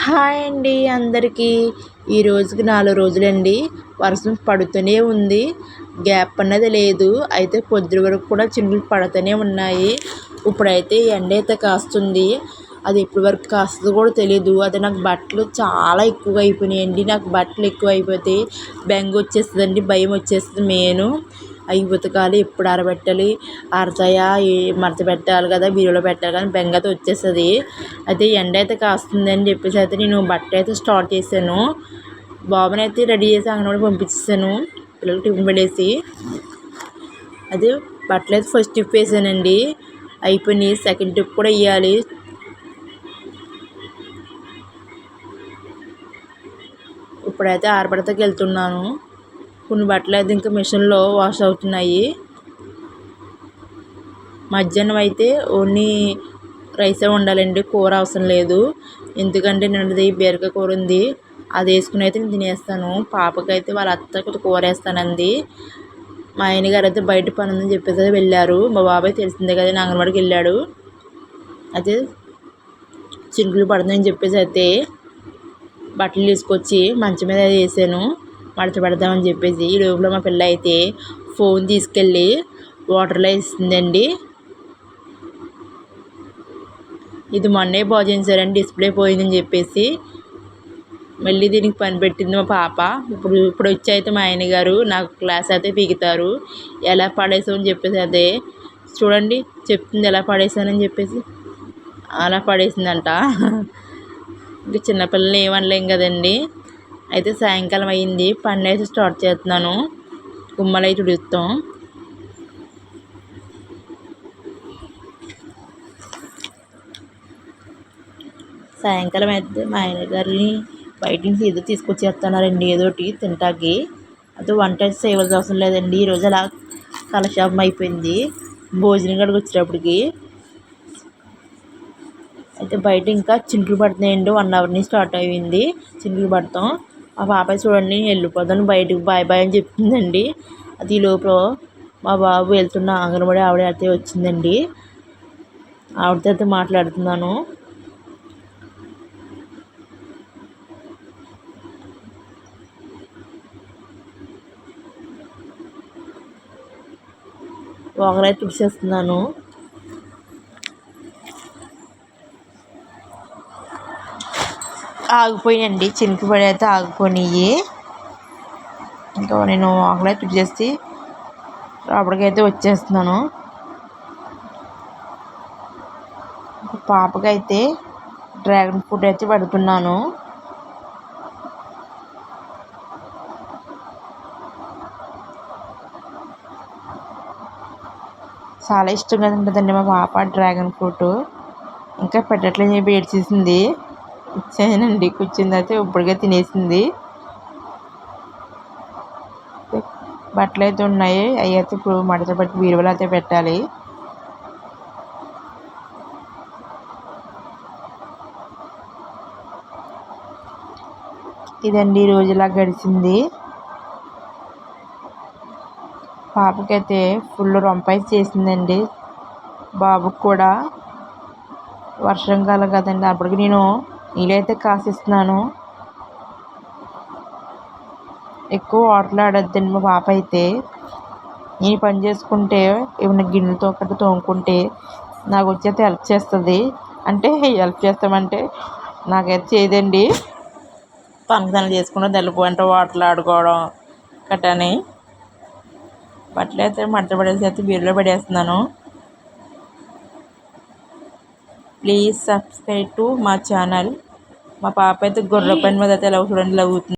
Hi అండి అందరికీ. ఈ రోజుకి 4 రోజులండి. వర్షం పడుతూనే ఉంది. గ్యాప్ అన్నది లేదు. అయితే పొద్దున వరకు కూడా చినుకులు పడుతూనే ఉన్నాయి. ఇప్పుడైతే ఎండ కాస్తుంది. అది ఎప్పటి వరకు కాస్తుందో కూడా తెలీదు. అది నాకు బట్టలు చాలా ఎక్కువగా అయిపోయినాయండి. నాకు బట్టలు ఎక్కువ అయిపోతే బెంగ వచ్చేస్తుందండి, భయం వచ్చేస్తుంది మెయిన్. అవి ఉతకాలి, ఎప్పుడు ఆరబెట్టాలి, ఆరుతాయా, మడత పెట్టాలి కదా, బీరువాలో పెట్టాలి కానీ బెంగతో వచ్చేస్తుంది. అయితే ఎండ అయితే కాస్తుందని చెప్పేసి అయితే నేను బట్టలు అయితే స్టార్ట్ చేశాను. బాబుని అయితే రెడీ చేసి అంగన్వాడికి పంపించేసాను, పిల్లలకి టిఫిన్ పడేసి. అదే బట్టలు అయితే ఫస్ట్ టిప్ వేసానండి, అయిపోయినాయి. సెకండ్ టిప్ కూడా వేయాలి. ఇప్పుడైతే ఆరబడతకి వెళ్తున్నాను. కొన్ని బట్టలు అయితే ఇంకా మిషన్లో వాష్ అవుతున్నాయి. మధ్యాహ్నం అయితే ఓన్లీ రైసే ఉండాలండి, కూర అవసరం లేదు. ఎందుకంటే నిన్నది బీరకాయ కూర ఉంది, అది వేసుకుని అయితే నేను తినేస్తాను. పాపకైతే వాళ్ళ అత్తకి కూర వేస్తానంది. మా ఆయన గారు అయితే బయట పని ఉందని చెప్పేసి వెళ్ళారు. మా బాబాయ్ తెలిసిందే కదా, అంగన్వాడికి వెళ్ళాడు. అయితే చినుకులు పడుతుందని చెప్పేసి అయితే బట్టలు తీసుకొచ్చి మంచం మీద వేసాను, మడత పెడదామని చెప్పేసి. ఈ లోపల మా పిల్ల అయితే ఫోన్ తీసుకెళ్ళి వాటర్లో వేసిందండి. ఇది మొన్నే బాగు చేశారండి, డిస్ప్లే పోయిందని చెప్పేసి. మళ్ళీ దీనికి పని పెట్టింది మా పాప. ఇప్పుడు వచ్చి అయితే మా ఆయన గారు నాకు క్లాస్ అయితే పీకుతారు, ఎలా పడేసామని చెప్పేసి. అదే చూడండి, చెప్తుంది ఎలా పడేసానని చెప్పేసి. అలా పడేసిందంట. ఇంకా చిన్నపిల్లలు ఏమనలేం కదండి. అయితే సాయంకాలం అయ్యింది, పని అయితే స్టార్ట్ చేస్తున్నాను. గుమ్మలు అయితే ఉడుస్తాం. సాయంకాలం అయితే మా ఆయన గారిని బయట నుంచి ఏదో తీసుకొచ్చేస్తున్నారండి, ఏదోటి తింటాకి. అయితే వంట చేయవలసిన అవసరం లేదండి. ఈరోజు అలా కాలక్షేపం అయిపోయింది భోజనం గడికి వచ్చేటప్పటికి. అయితే బయట ఇంకా చినుకులు పడుతున్నాయండి. 1 అవర్ నుంచి స్టార్ట్ అయ్యింది చినుకులు పడతాం. మా పాప చూడండి, వెళ్ళిపోతాను బయటకు, బాయ్ బాయ్ అని చెప్తుందండి. అది ఈ లోపల మా బాబు వెళ్తున్న అంగన్వాడి ఆవిడ అయితే వచ్చిందండి. ఆవిడతో అయితే మాట్లాడుతున్నాను. ఒకరైతే తుడిచేస్తున్నాను. ఆగిపోయినండి, చినుకు పడి అయితే ఆగిపోయినాయి. ఇంకా నేను ఒకరైతే తుడిచేసి లోపలికైతే వచ్చేస్తున్నాను. పాపకైతే డ్రాగన్ ఫ్రూట్ అయితే పెడుతున్నాను. చాలా ఇష్టంగా ఉంటుందండి మా పాప డ్రాగన్ ఫ్రూట్. ఇంకా పెట్టట్లేదు చెప్పి ఏడ్చేసింది. ఇచ్చానండి, కూర్చుంది అయితే ఇప్పటికే తినేసింది. బట్టలు అయితే ఉన్నాయి, అవి అయితే ఇప్పుడు మడత పెట్టి బీరువాలో అయితే పెట్టాలి. ఇదండి రోజులా గడిచింది. పాపకైతే ఫుల్ రొంపైస్ చేసిందండి, బాబుకి కూడా. వర్షాకాలం కదండి, అప్పటికి నేను నీళ్ళైతే కాసిస్తున్నాను. ఎక్కువ వాటర్లో ఆడొద్దండి మా పాప అయితే. నేను పని చేసుకుంటే ఏమైనా గిన్నెలతో ఒకటి తోముకుంటే నాకు వచ్చి హెల్ప్ చేస్తుంది. అంటే హెల్ప్ చేస్తామంటే నాకైతే చేయదండి. పనులు చేసుకుంటే తెలుపు అంటే వాటర్లో ఆడుకోవడం కట్టని. బట్టలు అయితే మడత పడేసి అయితే బీరులో పడేస్తున్నాను. ప్లీజ్ సబ్స్క్రైబ్ టు మా ఛానల్. మా పాప అయితే గొర్రె పని మీద అయితే ఎలా చూడండి, ఇలా అవుతుంది.